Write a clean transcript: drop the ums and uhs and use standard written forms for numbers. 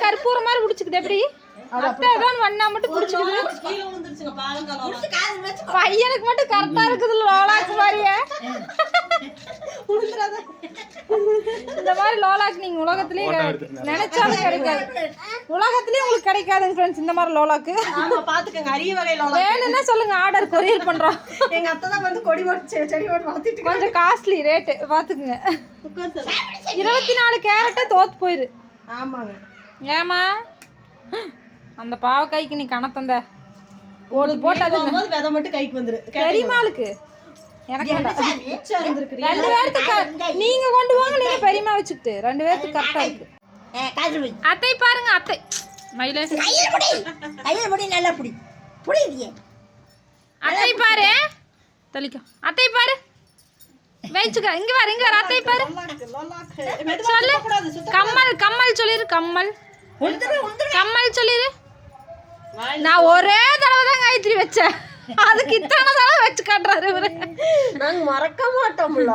கற்பூரம் மாதிரி பிடிச்சிக்கிட்டு எப்படி வண்ணா மட்டும் பையனுக்கு மட்டும் கரெக்டா இருக்குது லோலாக்கு மாதிரியே இந்த மாதிரி லோலாக்கு நீங்க உலகத்திலேயே நினைச்சாலும் கிடைக்காது. உலகத்திலேயே உங்களுக்கு கிடைக்காதுங்க ஃப்ரெண்ட்ஸ் இந்த மாதிரி லோலாக்கு. பாத்துக்கங்க அரிய வகை லோலா வேணும்னா சொல்லுங்க, ஆர்டர் கொரியர் பண்றோம். எங்க அத்தை தான் வந்து கொடி போட்டு செடி போட்டு வளர்த்திட்டு கொஞ்சம் காஸ்ட்லி ரேட்டு பாத்துக்குங்க. 24 கேரட்டே தோத்து போயிரு. ஆமாங்க. ஏமா அந்த பாவக்காய்க்கு நீ கணத்தந்த போட்டு போட்டு அது விதை மட்டும் கைக்கு வந்துரு பெரியமாளுக்கு. எனக்கு ரெண்டு பேருக்கு நீங்க கொண்டு வாங்க, நீங்க பெரியமா வச்சுக்கிட்டு 2 பேருக்கு கரெக்டா இருக்கு. அத்தை பாருங்க, அத்தை மயிலேஷ் நல்லா புடி புடிங்க. அத்தை பாரு தலிக்கும், அத்தை பாரு வெச்சுக்க, இங்க வர இங்க வர, அத்தை பாரு சொல்லு. கம்மல் கம்மல் சொல்லிரு, கம்மல் கம்மல் சொல்லிரு. நான் ஒரே தடவை தான் காயத்ரி வச்சேன், அதுக்கு இத்தனை தடவை வச்சு காட்டுறாரு இவரு. நாங்க மறக்க மாட்டோம்ல.